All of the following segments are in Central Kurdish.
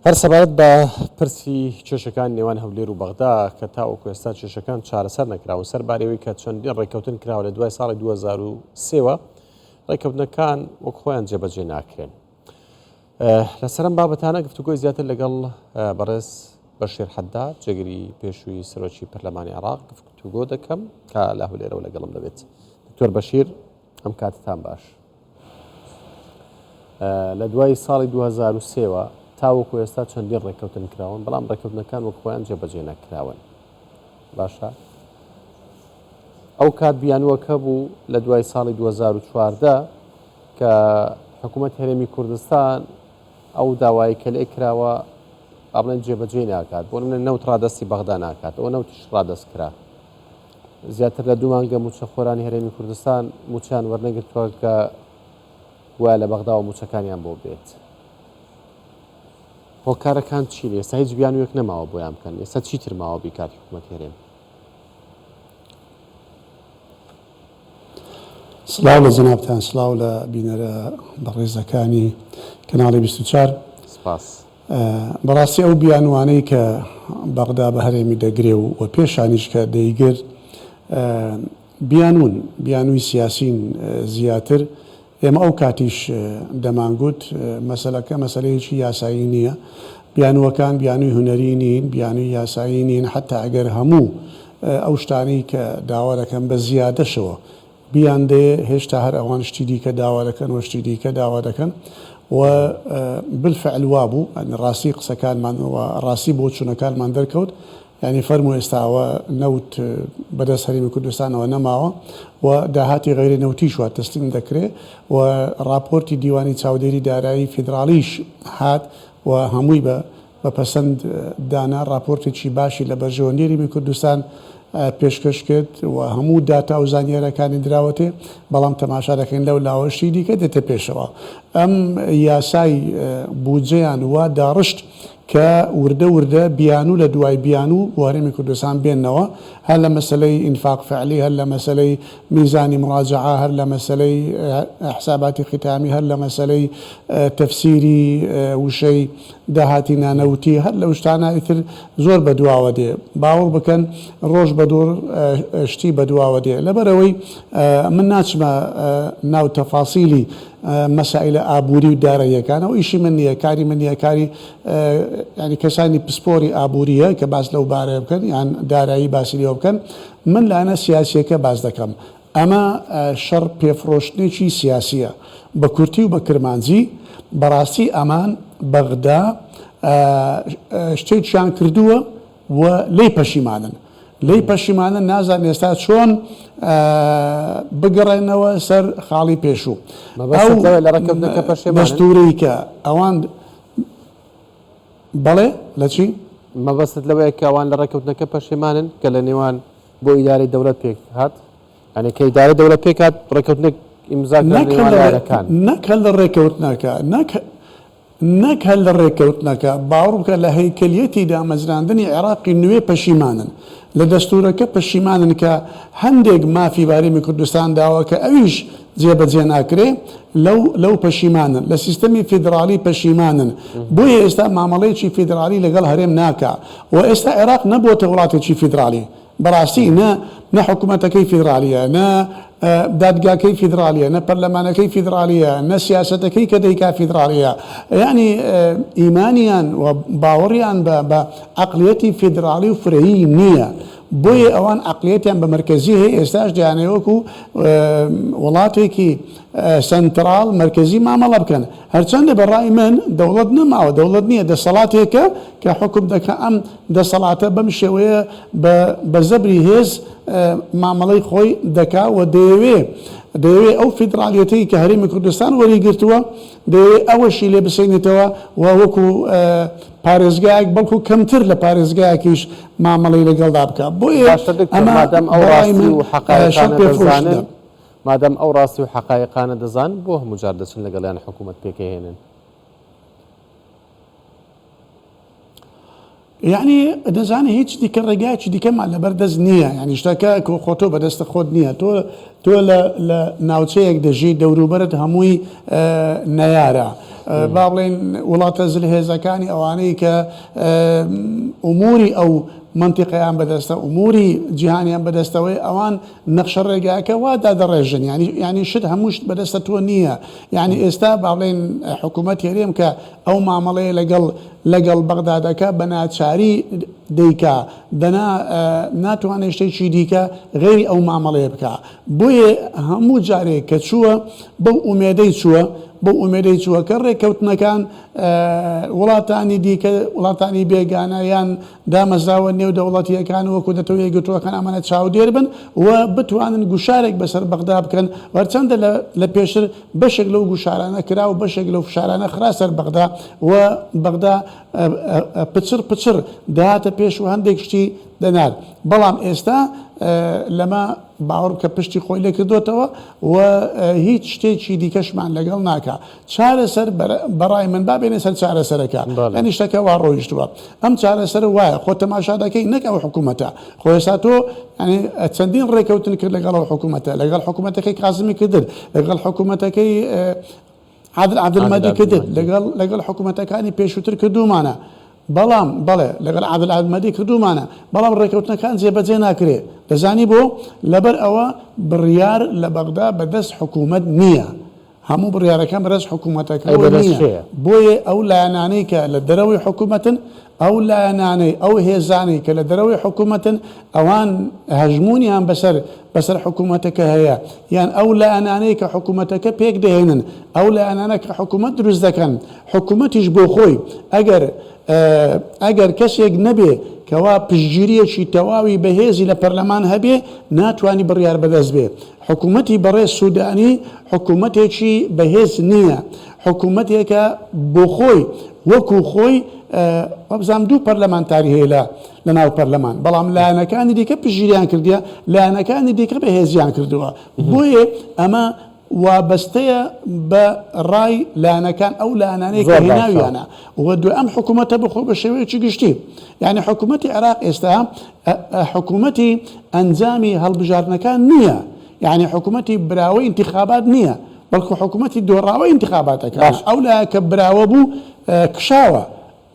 هەر سەبارەت بە پرسی کێشەکان نێوان هەولێر و بەغدا کە تاوەکو ئێستا کێشەکان چارەسەر نەکراون سەربارەوەی کە چەندین ڕێککەوتن کراوە لە دوای ساڵی 2023ەوە ڕێککەوتنەکان وەک خۆیان جێبەجێ ناکرێن. لەسەرم بابەتانە گفتوگۆی زیاتر لەگەڵ بەڕێز بەشیر حەداد جێگیری پێشووی سەرۆکی پەرلەمانی عێراق گفتوگۆ دەکەم کە لە هەولێرەوە لەگەڵم دەبێت. دکتۆر بەشیر ئەم کاتتان باش. لە دوای ساڵی 2023ەوە تاوەکو ئێستا چەندین ڕێککەوتن کراون بەڵام ڕێککەوتنەکان وەک خۆیان جێبەجێ نەکراون. باشە ئەو کات بیانووەکە بوو لە دوای ساڵی 2014 کە حکوومەت هەرێمی کوردستان ئەو داوای کە لێ کراوە بڵێن جێبەجێ ناکات بۆ نمونە نەوت ڕادەستی بەغدا ناکات ئەوە نەوتیش ڕادەست کرا. زیاتر لە 2 مانگە موچەخۆرانی هەرێمی کوردستان موچیان وەرنەگرتووە کە وایە لە بەغدا و موچەکانیان بۆ بێت. هۆکارەکان چین؟ ئێستا هیچ بیانوویەک نەماوە بۆیان بکەن. ئێستا چیتر ماوە بیکاتی حکوومەت هەرێم؟ سلااو لە جەنابتان، سلااو لە بینەرە بەڕێزەکانی کەناڵی 24. سپاس. بەڕاستی ئەو بیانوانەی کە بەغدا بە هەرێمی دەگرێ و پێشانیش کە دەیگر بیانووی سیاسین زیاتر. ئێمە ئەو کاتیش دەمانگوت مەسەلەکە مەسەلەیەکی یاسایی نییە. بیانوەکان بیانووی هونەری نین، بیانووی یاسایی نین، حتا ئەگەر هەموو ئەو شتانەی کە داوا دەکەن بە زیادەشەوە بیان دێ هێشتا هەر ئەوان شتی دیکە داوا دەکەن و شتی دیکە داوا دەکەن و بالفعل وابوو ڕاستی قسەکانمان و ڕاستی بۆ چوونەکانمان دەرکەوت. یعنی فەرموو ئێستاوە نەوت بەدەست هەرێمی کوردستانەوە نەماوە و داهاتی غەیرە نەوتیش وە تەسلیم دەکرێت و راپۆرتی دیوانی چاودێری دارایی فیدرالیش هات و هەمووی بە پەسەند دانا راپۆرتێکی باشی لە بەرژەوە هەرێمی کوردستان پێشکەش کرد و هەموو داتا و زانیارەکانی دراوەتێ. بەڵام تەماشا دەکەین لەو لاوەشتی دیکە دێتە پێشەوە. ئەم یاسای بودجەیان وا داڕشت کە وردە بیانوو لە دوای بیانوو بۆ هەرێمی کوردستان بێننەوە، هەر لە مەسلەی ئینفاق فعلی، هەر لە مەسلەی میزانی مراجعە، هەر لە مەسلەی حساباتی ختامی، هەر لە مەسلەی تەفسیری وشەی داهاتی نانەوتی، هەر لە شتانە ئیتر زۆر بەدواوە دێ. باوەڕ بکەن ڕۆژ بە دوور شتی بەدواوە دێ. لەبەرەوەی من ناچمە ناو تەفاسیلی مەسائلە ئابووری و داراییەکانەوە، ئیشی من نییە، کاری من نییە، کاری ینی کەسانی پسپۆری ئابووریە کە باس لەو بارەیە بکەن یان دارایی باسی لێوە بکەن. من لایەنە سیاسیەکە باس دەکەم. ئەمە شەڕ پێفرۆشتنێکی سیاسیە بە کورتی و بە کرمانجی. بەڕاستی ئەمان بەغدا شتێکیان کردووە و لی پەشیمانن نازانێ ئێستا چۆن بگەڕێنەوە سەر خاڵی پێشوو. دەستوورەی کە ئەوان بەڵێ لە چی؟ مەبەستت لەوەیە کە ئەوان لە ڕێککەوتنەکە پەشیمانن کە لە نێوان بۆ ئیدارەی دەوڵەت پێک هات، یعنی کە ئیدارەی دەوڵەت پێک هات ڕێککەوتنێک ئیمزاکەن نەکە لە ڕێککەوتنەکە نەک هەر لە ڕێککەوتنەکە باوەڕ بکە لە هەیکەلیەتی دامەزراندنی عێراقی نوێ پەشیمانن. لە دەستوورەکە پەشیمانن کە هەندێک مافی هەرێمی کوردستان داوە کە ئەویش جێبەجێ ناکرێ، لەو پەشیمانن. لە سیستەمی فیدرالی پەشیمانن. بۆیە ئێستا مامەڵەیەکی فیدرالی لەگەڵ هەرێم ناکە و ئێستا عێراق نەبووەتە وڵاتێکی فیدرالی. بەڕاستی نە حکوومەتەکەی فیدرالیە، نە دادگاکەی فیدرالیە، نە پەرلەمانەکەی فیدرالیە، نە سیاسەتەکەی کە دەیکا فیدرالیە. یعنی ئیمانیان و باوەڕیان بە عەقلیەتی فیدرالی و فرەیی نییە. بۆیە ئەوان عەقلیەتیان بە مەرکەزی هەیە. ئێستاش دەیانەوەکو وڵاتێکی سنترال مەرکەزی مامەڵە بکەن. هەرچەندە بەڕای من دەوڵەت نەماوە، دەوڵەت نییە، دەسەڵاتێکە کە حکم دەکە. ئەم دەسەڵاتە بەم شێوەیە بە زەبری هێز مامەڵەی خۆی دەکا و دەیەوێت ئەو فیدرالیەتی کە هەرێمی کوردستان وەریگرتووە دەیەوێت ئەوەشی لێ بسێنێتەوە و وەکو پارێزگایەک بەڵکو کەمتر لە پارێزگایەکیش مامەڵەی لەگەڵدا بکە. بۆیە مادەم ئەو ڕاستی و حەقایقانە دەزان بۆ هەموو جار دەچن لەگەڵیان حکوومەت پێکەهێنن. یعنی دەزانێت هیچ دیکە ڕێگایکی دیکەمان لەبەردەست نییە. ینی شتەکە خۆتۆ بەدەستە خۆت نییە. تۆ لە ناوچەیەک دەژی دەوروبەرت هەمووی نەیارە. با بڵێن وڵاتە زلهێزەکانی ئەوانەی کە ئوموری ئەو منتیقیان بەدەستە ئوموری جیهانیان بەدەستەوەی ئەوان نەخشە ڕێگاکە وا دادەڕێژن ینی شت هەمووشت بەدەستە تۆ نییە یعنی ئێستا با بڵێن حکوومەت هێرێم کە ئەو مامەڵەیە لەگەڵ بەغدادەکە بە ناچاری دەیکا دەنا ناتوانێت شتێکی دیکە غێری ئەو مامەڵەیە بکە بۆیە هەموو جارێک کە چووە بەو ئومێدەی چووە بۆ ئومێدەی چووە کە ڕێککەوتنەکان وڵاتانی دیکە وڵاتانی بێگانە یان دامەزراوە نێو دەوڵەتیەکان وەکو دەتەوە یەکگرتووەکان ئەمانە چاودێر بن و بتوانن گوشارێک بەسەر بەغدا بکەن وەرچەندە لە پێشتر بەشێک لەو گوشارانە کرا و بەشێک لەو فشارانە خرا سەر بەغدا و بەغدا پچر داهاتە پێش و هەندێک شتی دەنار بەڵام ئێستا لەمە باوەڕ کە پشتی خۆی لێ کردوتەوە و هیچ شتێکی دیکەشمان لەگەڵ ناکە چارەسەر بەڕای من بابێنێ سەر چارەسەرەکە ئەنی شتەکە وا ڕۆیشتووە ئەم چارەسەر وایە خۆ تەماشا دەکەی نەک ئەو حکوومەتە خۆ ئێستا تۆ چەندین ڕێکەوتن کرد لەگەڵ ئەو حکوومەتە لەگەڵ حکوومەتەکەی کازمی کردت لەگەڵ حکوومەتەکەی عادل کرد لەگەڵ حکوومەتەکانی پێشووتر کردومانە بەڵام بەڵێ لەگەڵ عادل کردومانە بەڵام ڕێکەوتنەکان جێبەجێ ناکرێ دەزانی بۆ لەبەر ئەوە بڕیار لە بەغدا بەدەست حکوومەت نییە هەموو بڕیارەکەم بەدەست حکوومەتەکەەوە نییە بۆیە ئەو لایەنانەی کە لە دەرەوەی حکوومەتن ئەو لایەنانەی ئەو هێزانەی کە لە دەرەوەی حکوومەتن ئەوان هەژمونیان بەسەر حکوومەتەکە هەیە یان ئەو لایەنانەی کە حکوومەتەکە پێک دەهێنن ئەو لایەنانە کە حکوومەت دروست دەکەن حکوومەتیش بۆ خۆی ئەگەر کەسێک نەبێ کەوا پشتگیریەکی تەواوی بەهێزی لە پەرلەمان هەبێ ناتوانانی بڕیار بەدەست بێ حکوومەتی بەڕێز سوودانی حکوومەتێکی بەهێز نییە حکوومەتێکە بۆ خۆی وەکو خۆی وەبزانام دوو پەرلەمانتاری هەیە لە ناو پەرلەمان بەڵام لایەنەکانی دیکە پشتگیریان کردیە لایەنەکانی دیکە بەهێزیان کردووە بۆیە ئەمە وابەستەیە بە ڕای لایەنەکان ئەو لایەنانەی کە هێناویانە و دوێ ئەم حکوومەتە بخۆ بە شێوەیەکی گشتی یعنی حکوومەتی عێراق ئێستا حکوومەتی ئەنجامی هەڵبژاردنەکان نییە یعنی حکوومەتی براوەی انتخابات نییە بەڵکو حکوومەتی دۆڕاوەی انتخاباتەکە ئەو لایە کە براوە بوو کشاوە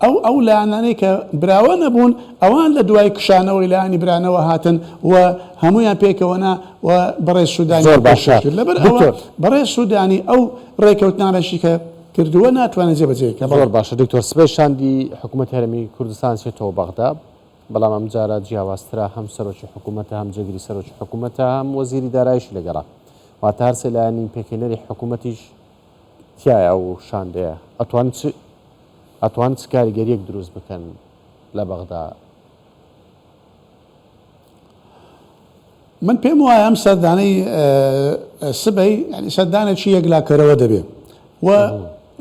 ئەو لایەنانەی کە براوە نەبوون ئەوان لە دوای کشانەوەی لایانی برانەوە هاتن و هەمویان پێکەوەنا و بەڕێز سوودانی لەبەر ئەوە بەڕێز سوودانی ئەو ڕێکەوتنانەشی کە کردووە ناتوانێت جێبەجێکە بەڵێ باشە دکتۆر سبەی شاندی حکوومەتی هەرێمی کوردستان چێتەوە بەغدا بەڵام ئەم جارە جیاوازترا هەم سەرۆکی حکوومەتە هەم جێگیری سەرۆکی حکوومەتە هەم وەزیری دارایشی لەگەڵا واتە هەر سێ لایەنی پێکهێنەری حکوومەتیش تایە ئەو شاندەیە ئەتوان چ کاریگەریەک دروست بکەن لە بەغدا من پێم وایە ئەم سەردانەی سبەی ینی سەردانێکی یەکلاکەرەوە دەبێ و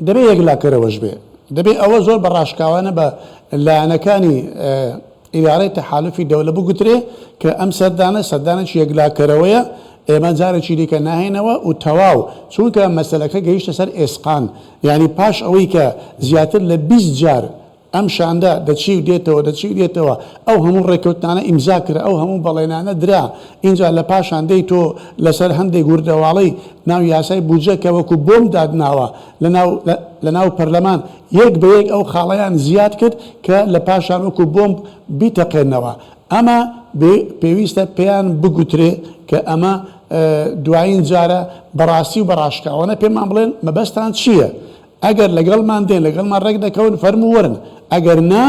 دەبێ یەکلاکەرەوەش بێ دەبێ ئەوە زۆر بەڕاشکاوانە بە لایەنەکانی ئیدارەی تەحالوفی دەوڵە بگوترێ کە ئەم سەردانێکی یەکلاکەرەوەیە ئێمە جارێکی دیکە ناهێنەوە و تەواو چونکە مەسەلەکە گەیشتە سەر ئێسقان یعنی پاش ئەوەی کە زیاتر لە 20 جار ئەم شاندا دەچی و دێتەوە ئەو هەموو ڕێکەوتانە ئیمزا کرا ئەو هەموو بەڵێنانە درا اینجا لە پاشاندەی تۆ لەسەر هەندێک گوردەواڵی ناو یاسای بودجە کە وەکو بۆم دادناوە لە ناو پەرلەمان یەک بە یەک ئەو خاڵەیان زیاد کرد کە لە پاشان وەکو بۆم بیتەقێنەوە ئەمە پێویستە پێیان بگوترێ کە ئەمە دوایین جارە بەڕاستی و بەڕاشکاوانە پێمان بڵێن مەبەستان چییە ئەگەر لەگەڵمان دێن لەگەڵمان ڕێک دەکەون فەرمووەرن ئەگەر نا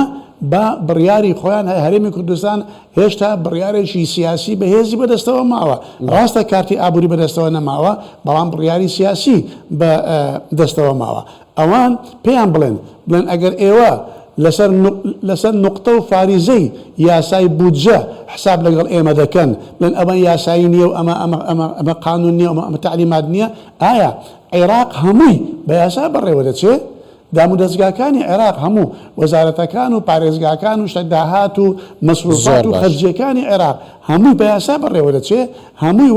بە بڕیاری خۆیان هەرێمی کوردستان هێشتا بڕیارێکی سیاسی بەهێزی بەدەستەوە ماوە ڕاستە کارتی ئابووری بەدەستەوە نەماوە بەڵام بڕیاری سیاسی بەدەستەوە ماوە ئەوان پێیان بڵێن ئەگەر ئێوە لەسەر نقطە و فاریزەی یاسای بودجە حساب لەگەڵ ئێمە دەکەن بڵێن ئەمە یاسایی نییە و ئەمە قانون نییە ئەمە تعلیمات نییە ئایا عێراق هەمووی بە یاسا بەڕێوە دەچێت دام و دەستگاکانی عێراق هەموو وەزارەتەکان و پارێزگاکان و شەداهات و مەسروفات و خەرجیەکانی عێراق هەمووی بە یاسا بەڕێوە دەچێت هەمووی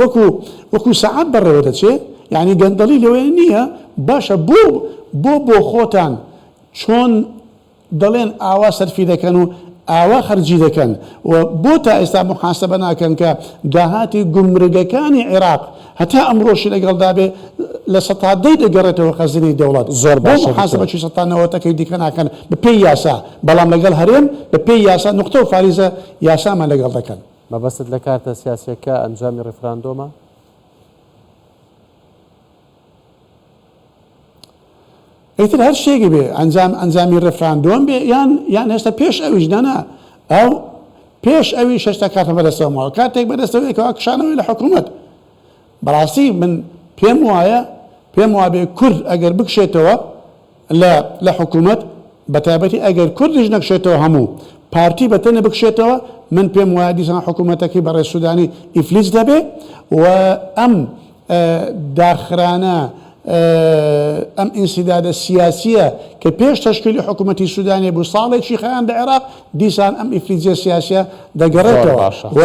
وەکو سەعات بەڕێوە دەچێت یعنی گەندەڵی لەوێ نییە باشە بۆ خۆتان چۆن دەڵێن ئاوا سەرفی دەکەن و ئاوا خەرجی دەکەن و بۆ تا ئێستا محاسبە ناکەن کە داهاتی گومرگەکانی عێراق هەتا ئەمڕۆشی لەگەڵدا بێ لە سەتادەی دەگەڕێتەوە خەزینەی دەوڵەت زۆر بۆ باشە محاسبەی سەتانەوەتەکەی دیکە ناکەن بە پێی یاسا بەڵام لەگەڵ هەرێم بە پێی یاسا نقطە و فاریزە یاسامان لەگەڵ دەکەن. مەبەست لە کارتە سیاسیەکە ئەنجامی ڕێفراندۆمە؟ ئیتر هەر شتێکی بێ ئەنجامی ڕێفراندۆم بێ یان هێشتا پێش ئەویش نەنا ئەو پێش ئەوی شەشتا کاتە بەدەستەوە ماوە کاتێک بەدەستەوەیەکەوە کشانەوەی لە حکوومەت بەڕاستی من پێم وایە بێ کورد ئەگەر بکشێتەوە لە حکوومەت بەتایبەتی ئەگەر کوردیش نەکشێتەوە هەموو پارتی بەتەنە بکشێتەوە من پێم وایە دیسان حکوومەتەکەی بەڕێز سوودانی ئیفلیس دەبێ و ئەم داخرانە ئەم ئینسیدادە سیاسیە کە پێش تەشکیلی حکوومەتی سوودانی بوو ساڵێکی خەیان لە عێراق دیسان ئەم ئیفلیزیە سیاسیە دەگەڕێتەوە و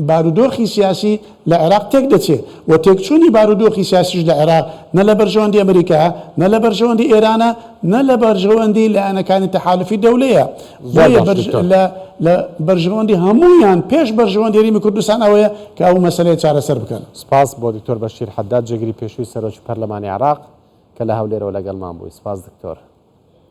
بارودۆخی سیاسی لە عێراق تێک دەچێت و تێکچوونی بارودۆخی سیاسیش لە عێراق نە لە بەرژەوەندی ئەمریکا نە لە بەرژەوەندی ئێرانە نە لە بەرژەوەندی لایەنەکانی تەحالوفی دەولەیە لە بەرژەوەندی هەمویان پێش بەرژەوەندی هەرێمی کوردستان ئەوەیە کە ئەو مەسەلەیە چارەسەر بکەن. سپاس بۆ دکتۆر بەشیر حەداد جێگری پێشووی سەرۆکی پەرلەمانی عێراق کە لە هەولێرەوە لەگەڵمان بووی. سپاس دکتۆر.